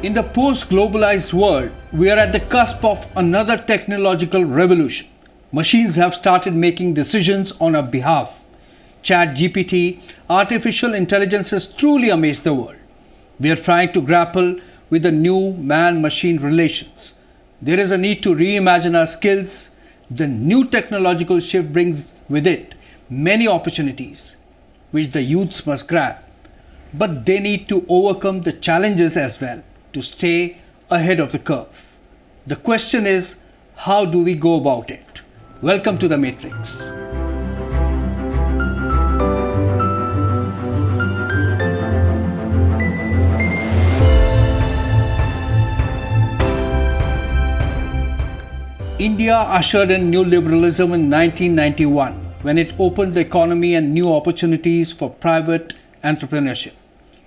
In the post-globalized world, we are at the cusp of another technological revolution. Machines have started making decisions on our behalf. Chat GPT Artificial Intelligence has truly amazed the world. We are trying to grapple with the new man-machine relations. There is a need to reimagine our skills. The new technological shift brings with it many opportunities, which the youths must grab. But they need to overcome the challenges as well to stay ahead of the curve. The question is, how do we go about it? Welcome to The Matrix. India ushered in new liberalism in 1991 when it opened the economy and new opportunities for private entrepreneurship.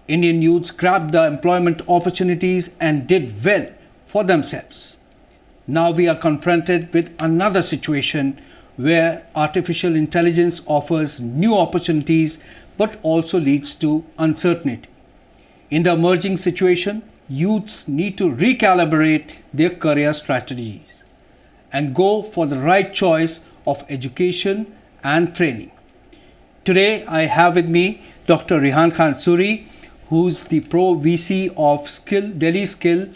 Indian youths grabbed the employment opportunities and did well for themselves. Now we are confronted with another situation where artificial intelligence offers new opportunities but also leads to uncertainty. In the emerging situation, youths need to recalibrate their career strategies and go for the right choice of education and training. Today I have with me Dr. Rihan Khan Suri, who's the Pro VC of Delhi Skill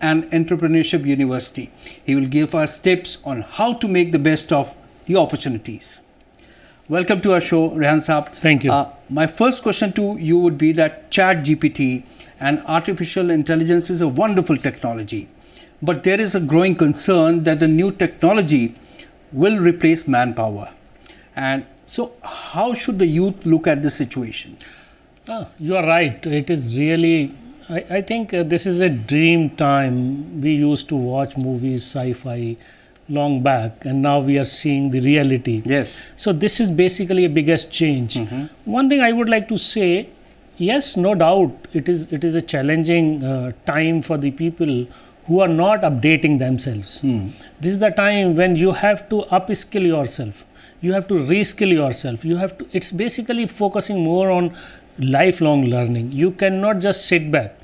and Entrepreneurship University. He will give us tips on how to make the best of the opportunities. Welcome to our show, Rihan Saab. Thank you. My first question to you would be that Chat GPT and artificial intelligence is a wonderful technology, but there is a growing concern that the new technology will replace manpower. And so how should the youth look at this situation? You are right. It is really, I think this is a dream time. We used to watch movies, sci-fi long back, and now we are seeing the reality. Yes. So this is basically a biggest change. One thing I would like to say, yes, no doubt, it is a challenging time for the people who are not updating themselves. This is the time when you have to upskill yourself. You have to reskill yourself. It's basically focusing more on lifelong learning. You cannot just sit back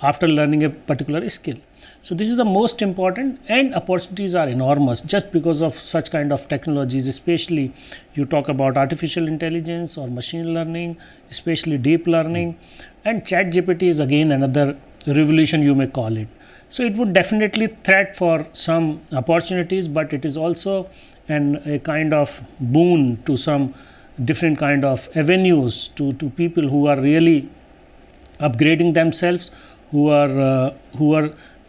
after learning a particular skill. So this is the most important, and opportunities are enormous just because of such kind of technologies, especially you talk about artificial intelligence or machine learning, especially deep learning, and Chat GPT is again another revolution, you may call it. So it would definitely threat for some opportunities, but it is also a kind of boon to some different kind of avenues to people who are really upgrading themselves, who are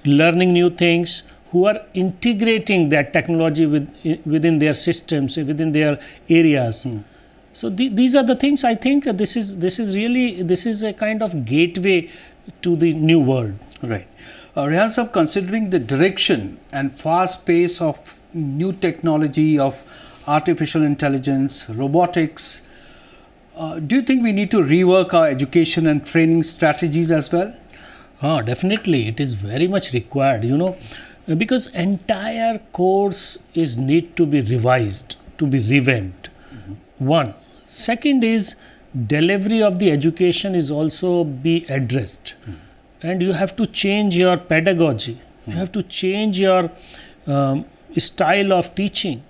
learning new things, who are integrating that technology within their systems, within their areas. So these are the things. I think this is a kind of gateway to the new world. Right. Rihan Saab, considering the direction and fast pace of new technology of artificial intelligence, robotics, do you think we need to rework our education and training strategies as well? Definitely, it is very much required, because entire course need to be revised, to be revamped. One. Second is delivery of the education is also be addressed. And you have to change your pedagogy. You have to change your style of teaching.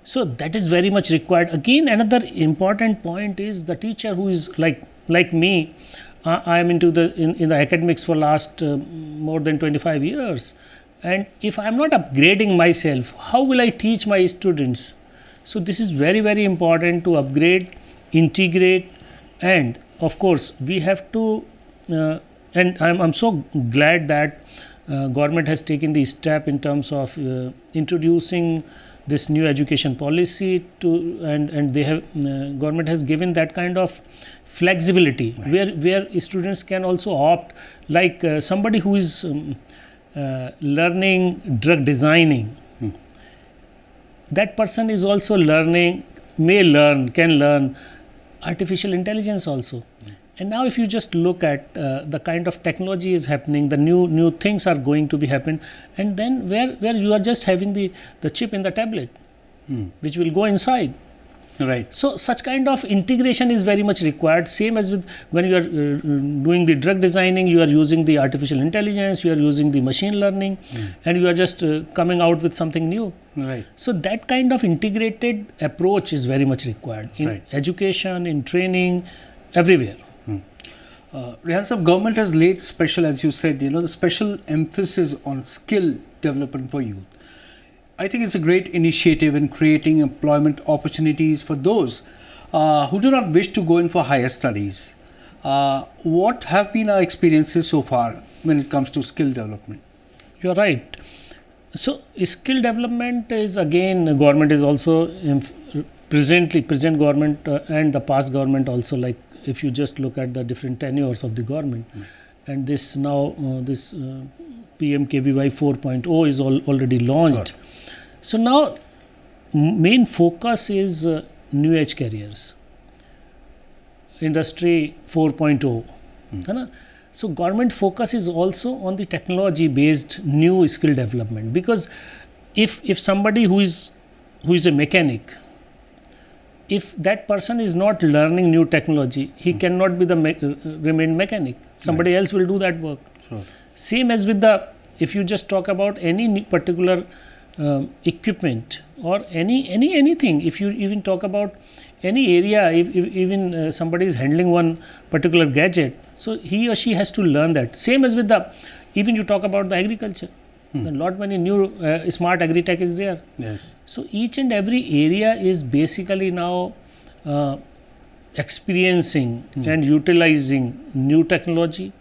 So that is very much required. Again, another important point is the teacher who is like me. I am into in the academics for last more than 25 years. And if I am not upgrading myself, how will I teach my students? So this is very, very important to upgrade, integrate, and of course we have to and I'm so glad that government has taken the step in terms of introducing this new education policy and they have government has given that kind of flexibility, right, where students can also opt, like somebody who is learning drug designing, that person is also can learn artificial intelligence also. And now if you just look at the kind of technology is happening, the new things are going to be happen, and then where you are just having the chip in the tablet, which will go inside. Right. So such kind of integration is very much required. Same as with when you are doing the drug designing, you are using the artificial intelligence, you are using the machine learning, and you are just coming out with something new. Right. So that kind of integrated approach is very much required in education, in training, everywhere. Rihan sir, government has laid special, as you said, the special emphasis on skill development for youth. I think it's a great initiative in creating employment opportunities for those who do not wish to go in for higher studies. What have been our experiences so far when it comes to skill development? You are right. So skill development is, again, government is also present government and the past government also, like if you just look at the different tenures of the government, and this now this PMKVY 4.0 is already launched. Sure. So now main focus is new age careers, industry 4.0. So government focus is also on the technology based new skill development, because if somebody who is a mechanic, if that person is not learning new technology, he cannot be remain mechanic. Somebody else will do that work. Sure. Same as with if you just talk about any particular equipment or anything, if you even talk about any area, if even somebody is handling one particular gadget, so he or she has to learn that. Same as with even you talk about the agriculture, a lot many new smart agri-tech is there. Yes. So each and every area is basically now experiencing and utilizing new technology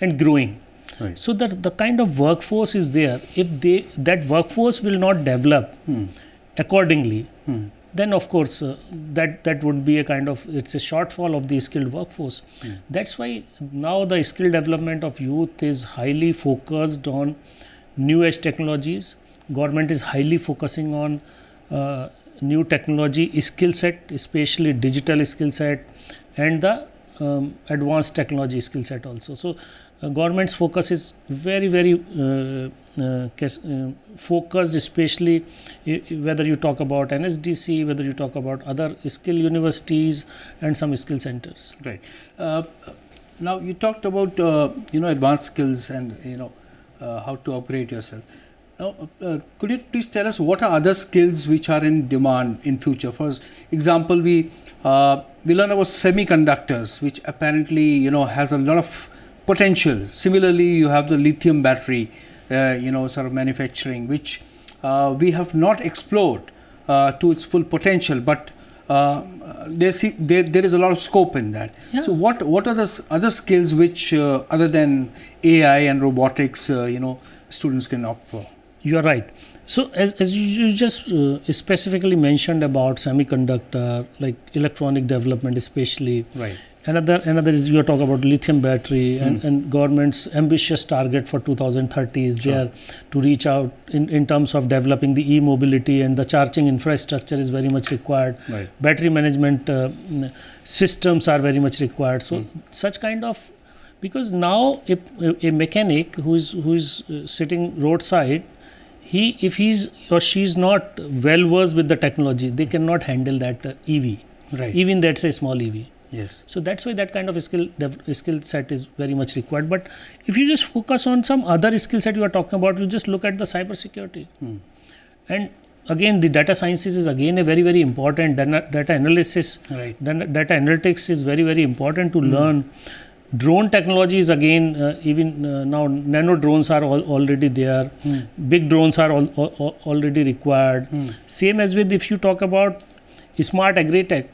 and growing. Right. So that the kind of workforce is there. If that workforce will not develop accordingly, then of course that would be it's a shortfall of the skilled workforce. That's why now the skill development of youth is highly focused on new age technologies. Government is highly focusing on new technology skill set, especially digital skill set, and the advanced technology skill set also. So government's focus is very focused, especially whether you talk about NSDC, whether you talk about other skill universities and some skill centers. Right. Now you talked about advanced skills and how to upgrade yourself. Now, could you please tell us what are other skills which are in demand in future? For example, we learn about semiconductors, which apparently has a lot of potential. Similarly, you have the lithium battery, sort of manufacturing, which we have not explored to its full potential, but there is a lot of scope in that. Yeah. So what are the other skills which, other than AI and robotics, students can opt for? You are right. So as you just specifically mentioned about semiconductor, like electronic development especially. Right. Another is you are talking about lithium battery and government's ambitious target for 2030 is there to reach out in terms of developing the e-mobility, and the charging infrastructure is very much required. Right. Battery management systems are very much required. So such kind of, because now a mechanic who is sitting roadside, if he's or she's not well versed with the technology, they cannot handle that EV. Right. Even that's a small EV. Yes. So that's why that kind of skill set is very much required. But if you just focus on some other skill set you are talking about, you just look at the cyber security. And again, the data sciences is again a very important data analysis. Right. Data analytics is very important to learn. Drone technology is again even now nano drones are already there. Big drones are already required. Same as with if you talk about smart agri-tech.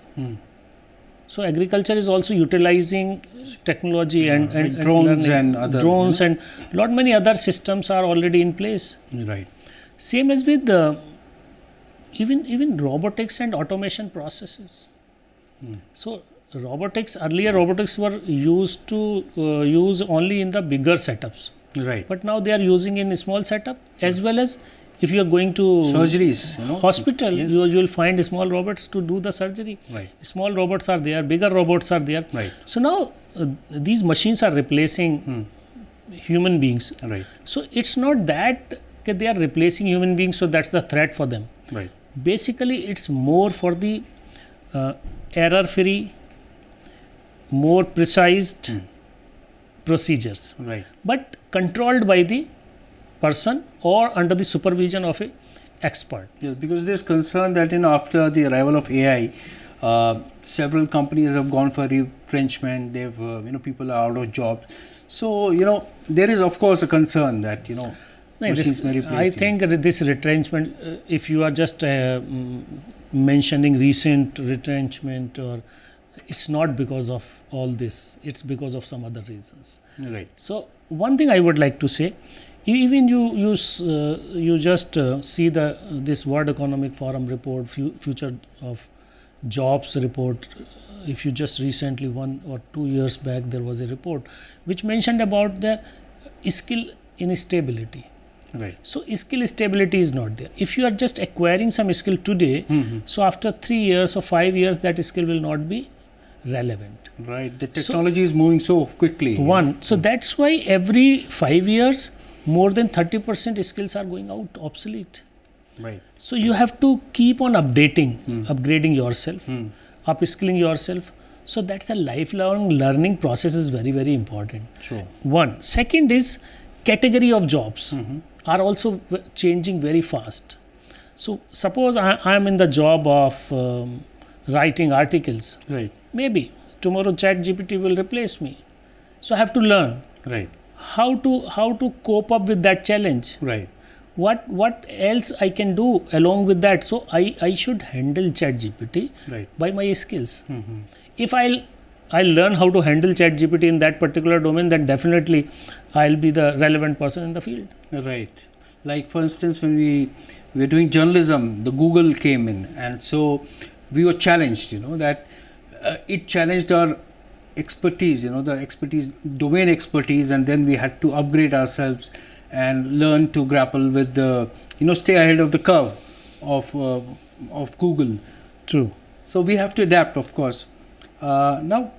So agriculture is also utilizing technology and drones and other drones and lot many other systems are already in place. Right. Same as with even robotics and automation processes. So earlier robotics were used to use only in the bigger setups. Right. But now they are using in a small setup, as well as if you are going to surgeries, hospital, yes. you will find small robots to do the surgery. Right. Small robots are there, bigger robots are there. Right. So now these machines are replacing human beings. Right. So it's not that they are replacing human beings, so that's the threat for them. Right. Basically, it's more for the error-free, more precise procedures, Right. but controlled by the person or under the supervision of a expert. Yeah, because there's concern that after the arrival of AI, several companies have gone for retrenchment. They've people are out of jobs. So there is of course a concern that machines may replace. I think that this retrenchment, if you are just mentioning recent retrenchment, or it's not because of all this, it's because of some other reasons. Right. So one thing I would like to say, even you just see this World Economic Forum report, future of jobs report. If you just recently 1 or 2 years back, there was a report which mentioned about the skill instability. Right. So skill stability is not there. If you are just acquiring some skill today, so after 3 years or 5 years, that skill will not be relevant. Right. The technology is moving so quickly. So that's why every 5 years, more than 30% skills are going out obsolete. Right. So you have to keep on upgrading yourself, upskilling yourself. So that's a lifelong learning process is very, very important. Sure. One. Second is category of jobs are also changing very fast. So suppose I am in the job of writing articles. Right. Maybe tomorrow Chat GPT will replace me. So I have to learn Right. how to cope up with that challenge. Right. What else I can do along with that. So I should handle Chat GPT Right. by my skills. If I learn how to handle Chat GPT in that particular domain, then definitely I'll be the relevant person in the field. Right. Like for instance, when we were doing journalism, the Google came in, and so we were challenged. That it challenged our expertise. The expertise, domain expertise, and then we had to upgrade ourselves and learn to grapple with the stay ahead of the curve of Google. True. So we have to adapt, of course. Now,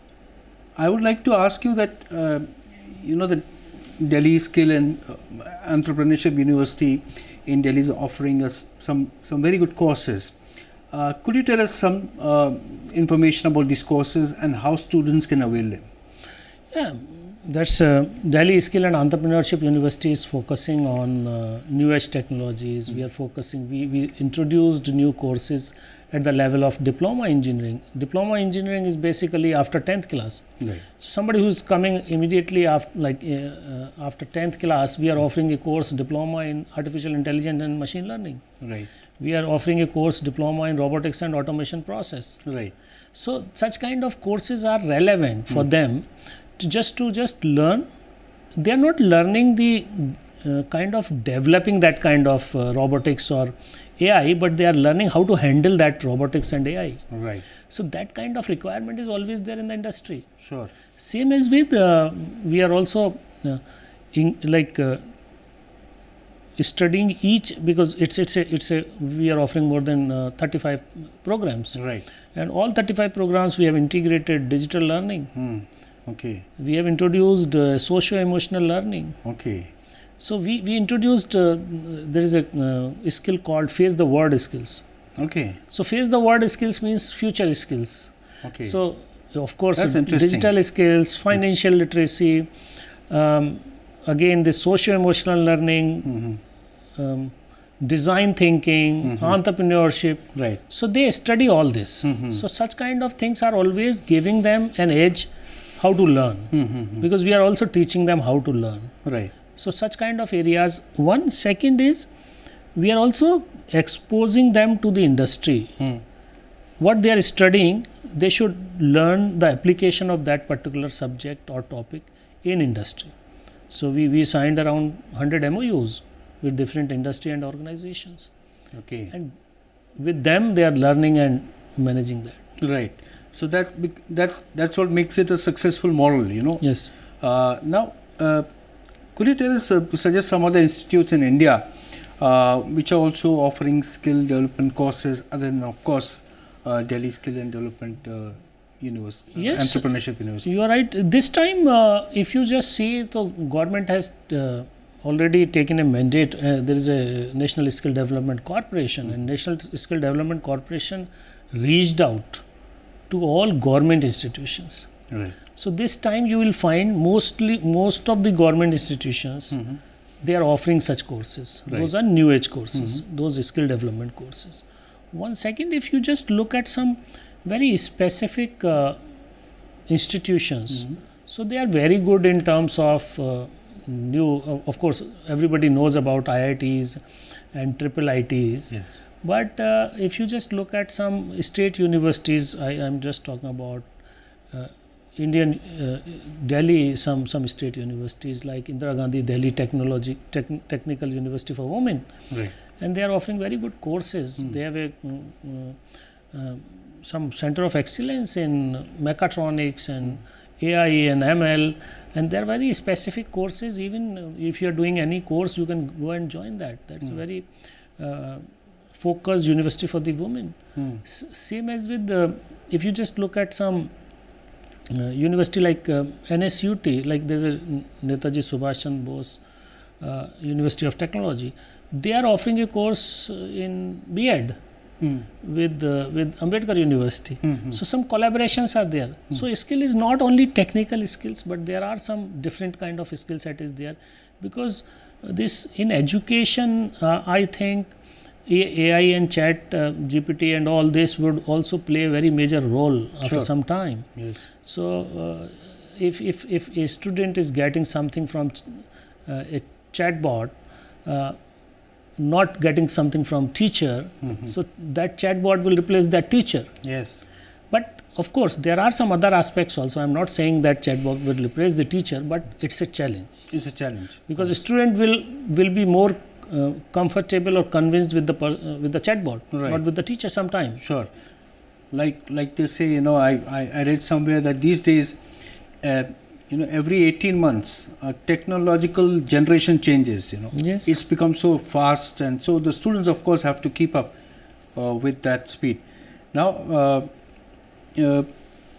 I would like to ask you that the Delhi Skill and Entrepreneurship University in Delhi is offering us some very good courses. Could you tell us some information about these courses and how students can avail them? Yeah, that's Delhi Skill and Entrepreneurship University is focusing on new age technologies. We are focusing. We introduced new courses at the level of diploma engineering. Diploma engineering is basically after 10th class. Right. So somebody who's coming immediately after 10th class, we are offering a course diploma in artificial intelligence and machine learning. Right. We are offering a course diploma in robotics and automation process. Right. So such kind of courses are relevant for them to just learn. They are not learning the kind of developing that kind of robotics or AI, but they are learning how to handle that robotics and AI. Right. So that kind of requirement is always there in the industry. Sure. Same as with we are also studying each, because it's a we are offering more than 35 programs. Right. And all 35 programs we have integrated digital learning. Okay. We have introduced socio-emotional learning. Okay. So we introduced there is a skill called face the word skills. Okay. So face the word skills means future skills. Okay. So of course That's interesting. digital skills, financial literacy, again the socio-emotional learning, design thinking, entrepreneurship. Right. So they study all this. So such kind of things are always giving them an edge how to learn, because we are also teaching them how to learn. Right. So such kind of areas. One. Second is we are also exposing them to the industry. What they are studying, they should learn the application of that particular subject or topic in industry. So we signed around 100 MOUs with different industry and organizations. Okay. And with them they are learning and managing that. Right. So that's what makes it a successful model, Yes. Now, could you tell us, suggest some other institutes in India which are also offering skill development courses, other than, of course, Delhi Skill and Development University, Yes. Entrepreneurship University? You are right. This time, if you just see, the government has already taken a mandate. There is a National Skill Development Corporation, and National Skill Development Corporation reached out to all government institutions. Right. So this time you will find most of the government institutions, they are offering such courses. Right. Those are new age courses, those skill development courses. One second, if you just look at some very specific institutions, so they are very good in terms of of course, everybody knows about IITs and triple ITs. Yes. But if you just look at some state universities, I am just talking about Indian Delhi, some state universities like Indira Gandhi Delhi Technical University for Women, Right. and they are offering very good courses. They have a some center of excellence in mechatronics and AI and ML, and there are very specific courses. Even if you are doing any course, you can go and join that. That's a very focused university for the women. Same as with if you just look at some university like NSUT, like there's a Netaji Subhash Chandra Bose University of Technology. They are offering a course in B.Ed with Ambedkar University. So some collaborations are there. So skill is not only technical skills, but there are some different kind of skill set is there, because this in education, I think AI and Chat GPT and all this would also play a very major role after some time. Yes. So if a student is getting something from a chatbot, not getting something from teacher, so that chatbot will replace that teacher. Yes. But of course, there are some other aspects also. I'm not saying that chatbot will replace the teacher, but it's a challenge. It's a challenge. Because the student will be more comfortable or convinced with the chatbot, Right. not with the teacher sometimes. Sure. Like they say, I read somewhere that these days, every 18 months, technological generation changes, Yes. It's become so fast, and so the students, of course, have to keep up with that speed. Now,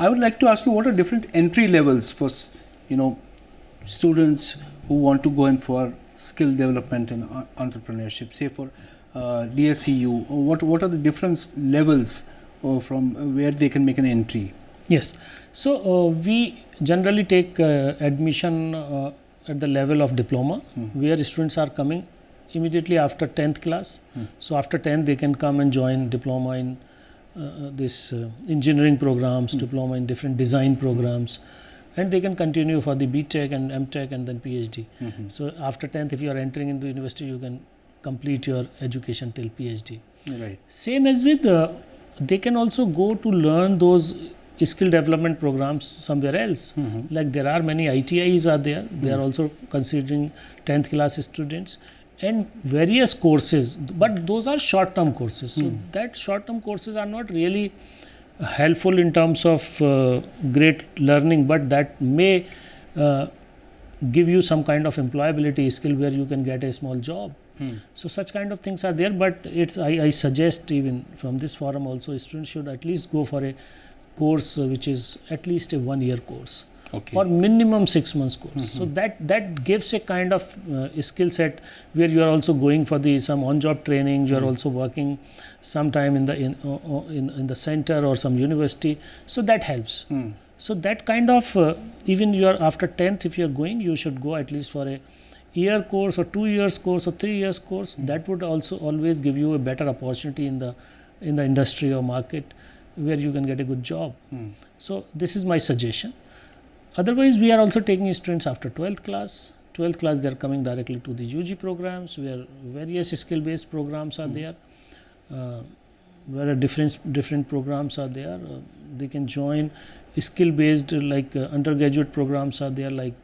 I would like to ask you, what are different entry levels for, students who want to go in for skill development and entrepreneurship, say for DSCU, what are the different levels from where they can make an entry? Yes. So we generally take admission at the level of diploma, where students are coming immediately after 10th class. So after 10th, they can come and join diploma in this engineering programs, diploma in different design programs, and they can continue for the BTech and MTech and then PhD. So after 10th, if you are entering into university, you can complete your education till PhD. Right. Same as with they can also go to learn those skill development programs somewhere else. Like there are many ITIs are there. They are also considering 10th class students and various courses, but those are short term courses. So that short term courses are not really helpful in terms of great learning, but that may give you some kind of employability skill where you can get a small job. So such kind of things are there, but I suggest even from this forum also, students should at least go for a course which is at least a 1 year course. Okay. Or minimum 6 months course. So that gives a kind of skill set where you are also going for some on-job training. You are also working sometime in the center or some university. So that helps. So that kind of even you are after 10th, if you are going, you should go at least for a year course or 2 years course or 3 years course. That would also always give you a better opportunity in the industry or market where you can get a good job. So this is my suggestion. Otherwise, we are also taking students after 12th class. 12th class, they are coming directly to the UG programs where various skill-based programs are there. Where different programs are there. They can join skill-based like undergraduate programs are there, like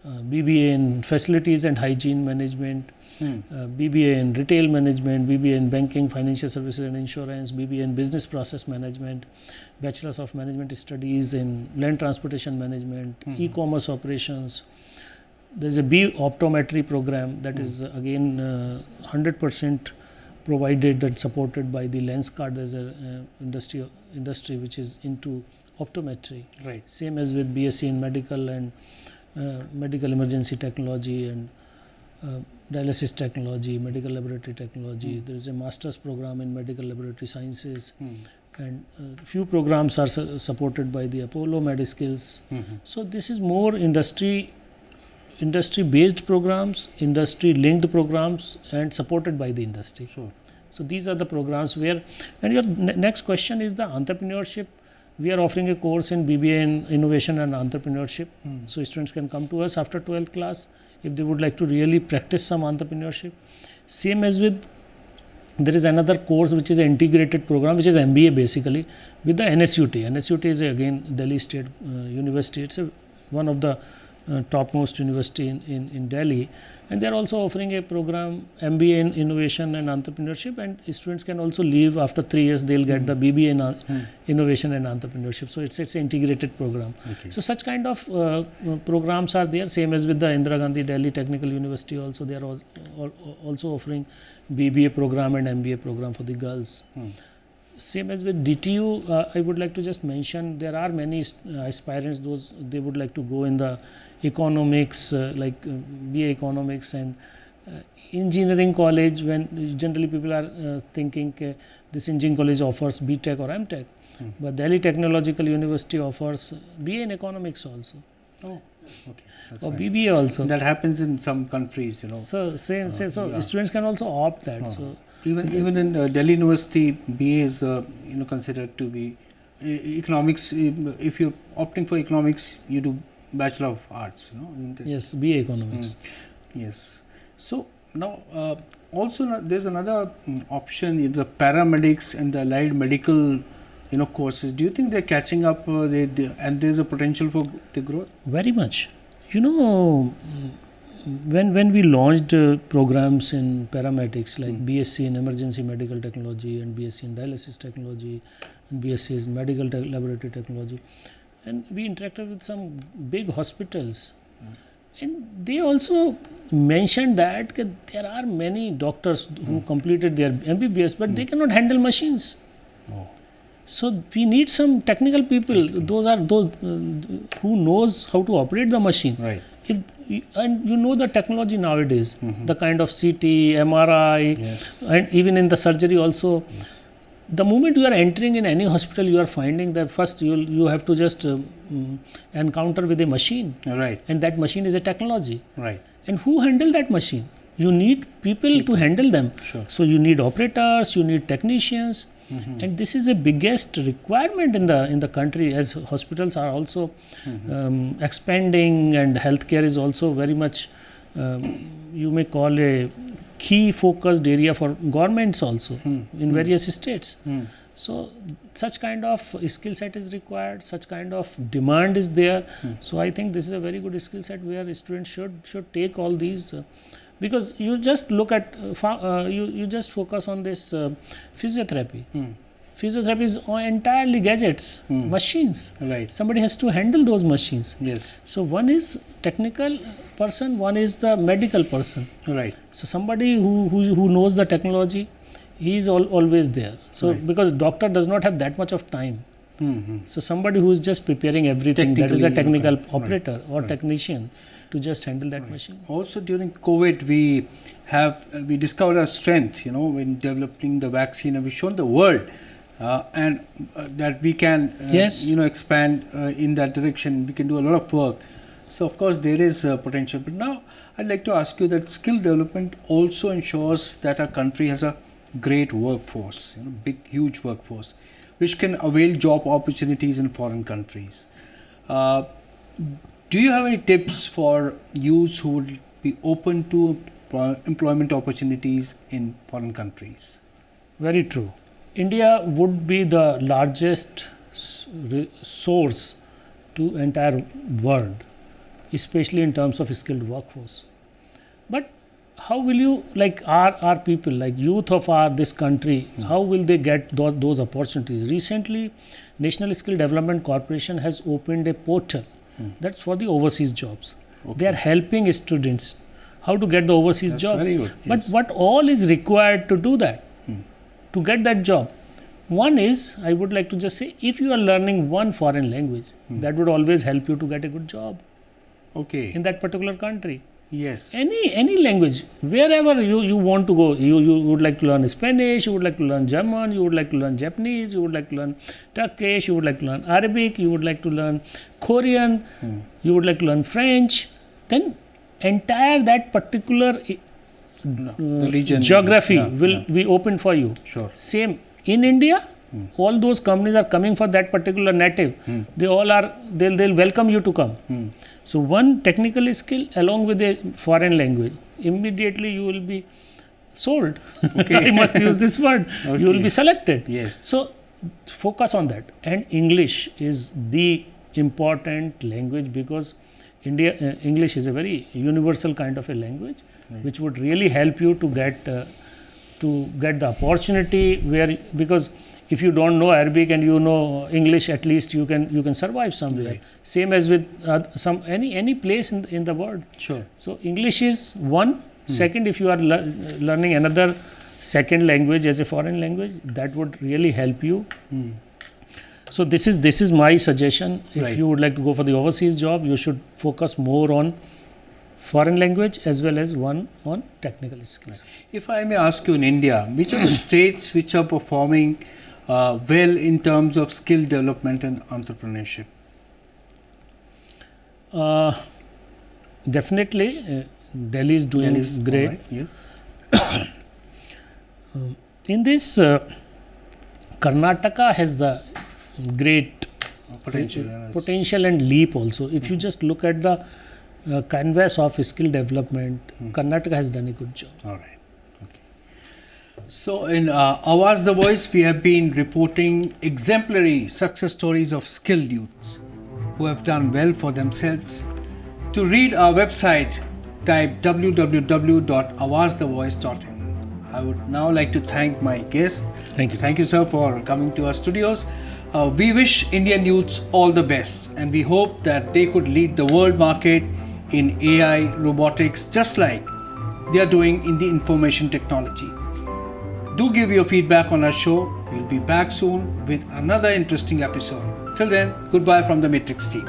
BBA in facilities and hygiene management, BBA in retail management, BBA in banking, financial services and insurance, BBA in business process management, Bachelors of Management Studies in land transportation management, e-commerce operations. There's a B optometry program that is again 100% provided and supported by the Lens Card. There's a industry which is into optometry. Right. Same as with BSc in medical and medical emergency technology and dialysis technology, medical laboratory technology. There is a master's program in medical laboratory sciences, and few programs are supported by the Apollo MediSkills. So this is more industry based programs, industry linked programs, and supported by the industry. Sure. So these are the programs where, and your next question is the entrepreneurship. We are offering a course in BBA in innovation and entrepreneurship. So students can come to us after 12th class if they would like to really practice some entrepreneurship. Same as with, there is another course which is an integrated program, which is MBA basically, with the NSUT. NSUT is again Delhi State University. It's one of the topmost university in Delhi, and they are also offering a program MBA in innovation and entrepreneurship, and students can also leave after 3 years. They'll get the BBA in innovation and entrepreneurship. So it's an integrated program. Okay. So such kind of programs are there. Same as with the Indira Gandhi Delhi Technical University also, they are also offering BBA program and MBA program for the girls. Same as with DTU, I would like to just mention there are many aspirants, those they would like to go in the economics, like BA economics and engineering college, when generally people are thinking this engineering college offers BTech or MTech, but Delhi Technological University offers BA in economics also. Oh, okay. That's Or nice. BBA also. That happens in some countries, you know. So same. So yeah. students can also opt that. So Even in Delhi University, BA is considered to be economics. If you're opting for economics, you do Bachelor of Arts, isn't it? yes, BA economics. Yes. So now also there's another option, the paramedics and the allied medical courses. Do you think they're catching up and there's a potential for the growth? Very much. When we launched programs in paramedics like BSc in emergency medical technology and BSc in dialysis technology and BSc in medical laboratory technology, and we interacted with some big hospitals, and they also mentioned that there are many doctors who completed their MBBS, but they cannot handle machines. Oh. So we need some technical people. Those are those who knows how to operate the machine. Right. And the technology nowadays, the kind of CT, MRI, Yes. and even in the surgery also. Yes. The moment you are entering in any hospital, you are finding that first you have to just encounter with a machine, Right. and that machine is a technology. Right. And who handle that machine? You need people to handle them. Sure. So you need operators, you need technicians, and this is a biggest requirement in the country, as hospitals are also expanding, and healthcare is also very much you may call a key focused area for governments also in various states. So such kind of skill set is required, such kind of demand is there. So I think this is a very good skill set where students should take all these, because you just look at you just focus on this physiotherapy. Physiotherapy is entirely gadgets, machines. Right. Somebody has to handle those machines. Yes. So one is technical person, one is the medical person. Right. So somebody who knows the technology, he is always there. So because doctor does not have that much of time. So somebody who is just preparing everything, that is a technical operator or technician to just handle that machine. Also during COVID, we discovered our strength, when developing the vaccine, and we've shown the world and that we can, expand in that direction. We can do a lot of work. So of course there is potential. But now I'd like to ask you that skill development also ensures that our country has a great workforce, big, huge workforce, which can avail job opportunities in foreign countries. Do you have any tips for youths who would be open to employment opportunities in foreign countries? Very true. India would be the largest source to entire world, especially in terms of skilled workforce. But how will you, like our people, like youth of this country, how will they get those opportunities? Recently, National Skill Development Corporation has opened a portal that's for the overseas jobs. Okay. They are helping students how to get the overseas That's job. very good. But Yes. what all is required to do that, to get that job? One is, I would like to just say, if you are learning one foreign language, that would always help you to get a good job Okay. in that particular country. Yes. Any language, wherever you want to go. You would like to learn Spanish, you would like to learn German, you would like to learn Japanese, you would like to learn Turkish, you would like to learn Arabic, you would like to learn Korean, you would like to learn French. Then entire that particular Religion, geography will be open for you. Sure. Same in India, all those companies are coming for that particular native. They all are, they'll welcome you to come. So one technical skill along with a foreign language, immediately you will be sold. Okay. I must use this word. Okay. You will be selected. Yes. So focus on that. And English is the important language, because English is a very universal kind of a language, which would really help you to get the opportunity where, because if you don't know Arabic and you know English, at least you can survive somewhere. Right. Same as with any place in the world. Sure. So English is one. Second, if you are learning another second language as a foreign language, that would really help you. So this is my suggestion. If Right. you would like to go for the overseas job, you should focus more on foreign language as well as one on technical skills. If I may ask you, in India, which are the states which are performing well in terms of skill development and entrepreneurship? Definitely, Delhi is doing Delhi is great. all right, yes. In this, Karnataka has the great potential and leap also. If you just look at the canvas of skill development, Karnataka has done a good job. All right. Okay. So in Awaz-The Voice, we have been reporting exemplary success stories of skilled youths who have done well for themselves. To read our website, type www.awazthevoice.in. I would now like to thank my guest. Thank you. Thank you, sir, for coming to our studios. We wish Indian youths all the best, and we hope that they could lead the world market in AI, robotics, just like they are doing in the information technology. Do give your feedback on our show. We'll be back soon with another interesting episode. Till then, goodbye from the Matrix team.